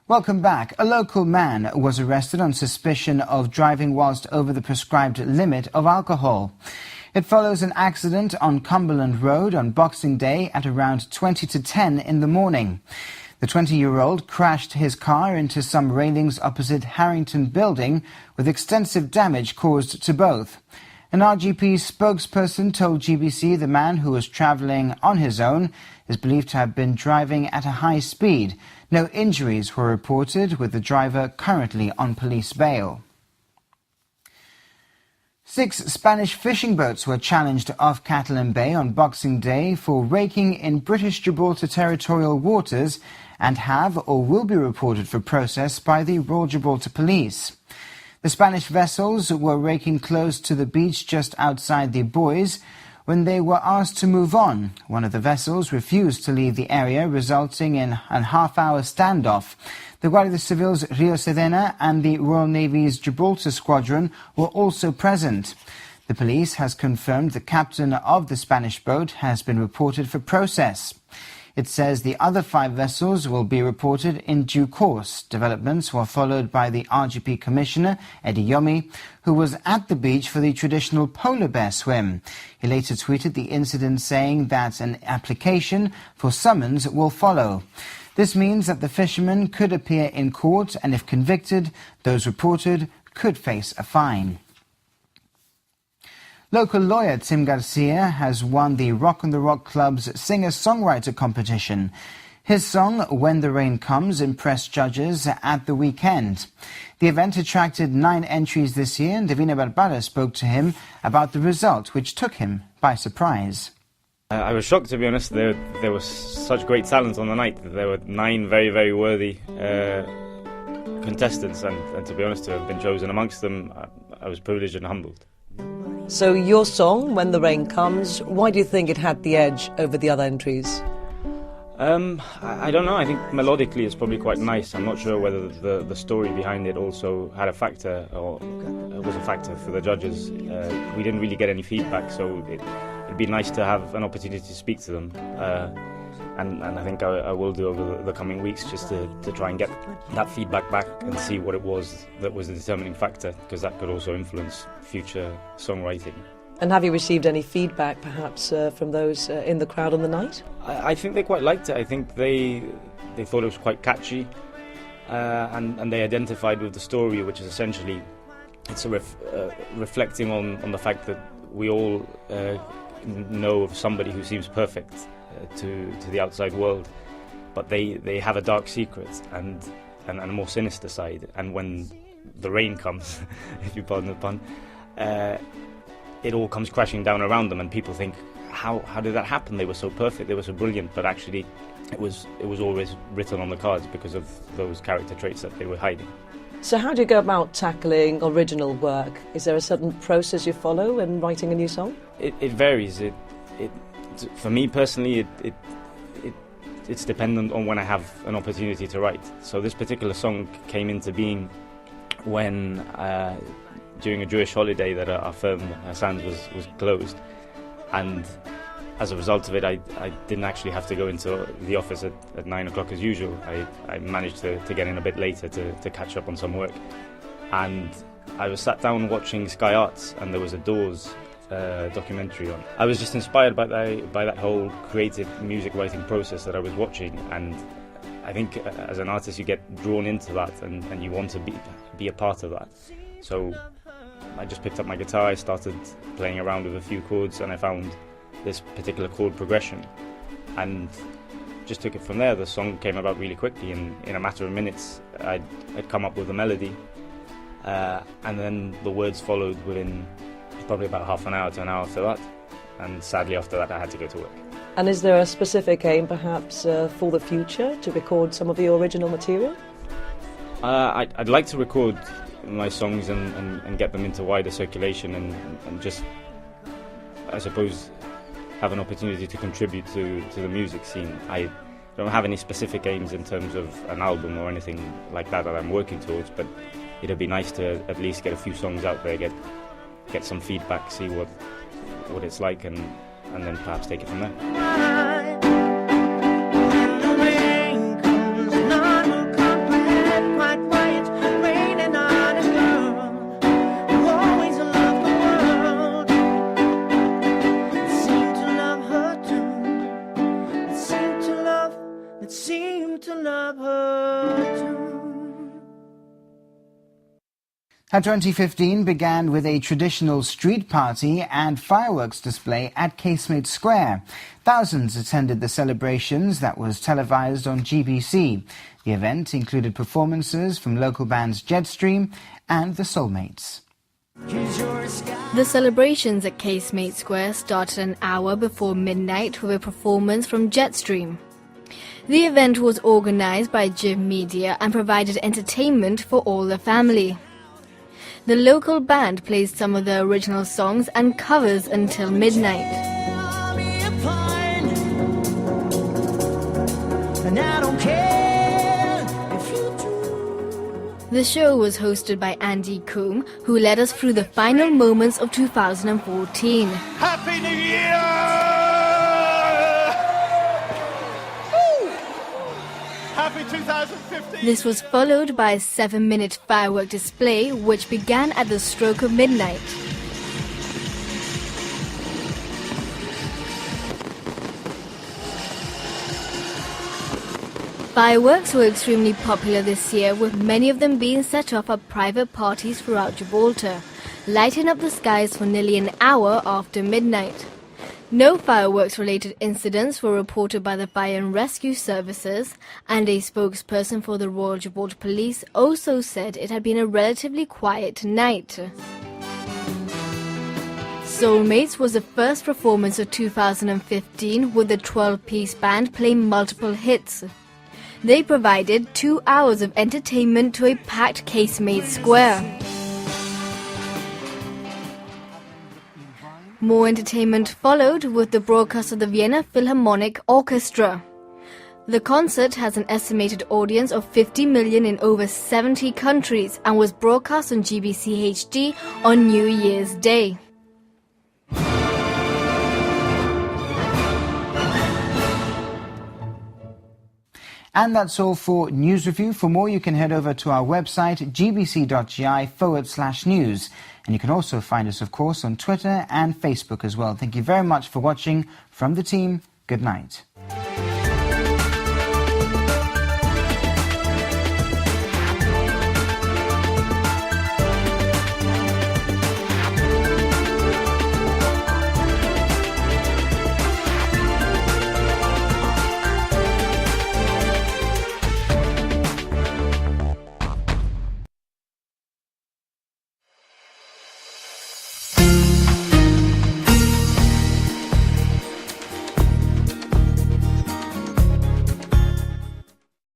Welcome back. A local man was arrested on suspicion of driving whilst over the prescribed limit of alcohol. It follows an accident on Cumberland Road on Boxing Day at around 20 to 10 in the morning. The 20-year-old crashed his car into some railings opposite Harrington Building, with extensive damage caused to both. An RGP spokesperson told GBC the man, who was travelling on his own, is believed to have been driving at a high speed. No injuries were reported, with the driver currently on police bail. 6 Spanish fishing boats were challenged off Catalan Bay on Boxing Day for raking in British Gibraltar territorial waters and have or will be reported for process by the Royal Gibraltar Police. The Spanish vessels were raking close to the beach just outside the buoys when they were asked to move on. One of the vessels refused to leave the area, resulting in a half-hour standoff. The Guardia Civil's Rio Sedena and the Royal Navy's Gibraltar Squadron were also present. The police has confirmed the captain of the Spanish boat has been reported for process. It says the other 5 vessels will be reported in due course. Developments were followed by the RGP Commissioner, Eddie Yomi, who was at the beach for the traditional polar bear swim. He later tweeted the incident, saying that an application for summons will follow. This means that the fishermen could appear in court, and if convicted, those reported could face a fine. Local lawyer Tim Garcia has won the Rock on the Rock Club's singer-songwriter competition. His song, When the Rain Comes, impressed judges at the weekend. The event attracted 9 entries this year, and Davina Barbara spoke to him about the result, which took him by surprise. I was shocked, to be honest. There was such great talent on the night. There were 9 very, very worthy contestants, and to be honest, to have been chosen amongst them, I was privileged and humbled. So your song, When the Rain Comes, why do you think it had the edge over the other entries? I don't know. I think melodically it's probably quite nice. I'm not sure whether the story behind it also had a factor, or was a factor for the judges. We didn't really get any feedback, so it'd be nice to have an opportunity to speak to them. And I think I will do over the coming weeks, just to try and get that feedback back and see what it was that was the determining factor, because that could also influence future songwriting. And have you received any feedback, perhaps, from those in the crowd on the night? I think they quite liked it. I think they thought it was quite catchy, and they identified with the story, which is essentially it's reflecting on the fact that we all know of somebody who seems perfect to the outside world, but they have a dark secret and a more sinister side. And when the rain comes, if you pardon the pun, it all comes crashing down around them, and people think, how did that happen? They were so perfect, they were so brilliant, but actually it was always written on the cards because of those character traits that they were hiding. So how do you go about tackling original work? Is there a certain process you follow in writing a new song? It varies. For me personally, it's dependent on when I have an opportunity to write. So this particular song came into being when, during a Jewish holiday that our firm, Sands, was closed. And as a result of it, I didn't actually have to go into the office at 9 o'clock as usual. I managed to get in a bit later to catch up on some work. And I was sat down watching Sky Arts, and there was a Doors documentary on. I was just inspired by that whole creative music writing process that I was watching, and I think as an artist you get drawn into that, and you want to be a part of that. So I just picked up my guitar, I started playing around with a few chords, and I found this particular chord progression and just took it from there. The song came about really quickly, and in a matter of minutes I'd come up with a melody, and then the words followed within probably about half an hour to an hour after that, and sadly after that I had to go to work. And is there a specific aim perhaps for the future, to record some of your original material? I'd like to record my songs and get them into wider circulation, and just, I suppose, have an opportunity to contribute to the music scene. I don't have any specific aims in terms of an album or anything like that I'm working towards, but it'd be nice to at least get a few songs out there, get some feedback, see what it's like, and then perhaps take it from there. seem to love her too. Now, 2015 began with a traditional street party and fireworks display at Casemate Square. Thousands attended the celebrations that was televised on GBC. The event included performances from local bands Jetstream and the Soulmates. The celebrations at Casemate Square started an hour before midnight with a performance from Jetstream. The event was organised by Gibb Media and provided entertainment for all the family. The local band plays some of the original songs and covers until midnight. The show was hosted by Andy Coombe, who led us through the final moments of 2014. Happy New Year! Happy 2015! This was followed by a 7-minute firework display which began at the stroke of midnight. Fireworks were extremely popular this year, with many of them being set off at private parties throughout Gibraltar, lighting up the skies for nearly an hour after midnight. No fireworks-related incidents were reported by the Fire and Rescue Services, and a spokesperson for the Royal Gibraltar Police also said it had been a relatively quiet night. Soulmates was the first performance of 2015, with the 12-piece band playing multiple hits. They provided 2 hours of entertainment to a packed Casemate Square. More entertainment followed with the broadcast of the Vienna Philharmonic Orchestra. The concert has an estimated audience of 50 million in over 70 countries and was broadcast on GBC HD on New Year's Day. And that's all for News Review. For more, you can head over to our website, gbc.gi/news. And you can also find us, of course, on Twitter and Facebook as well. Thank you very much for watching. From the team, good night.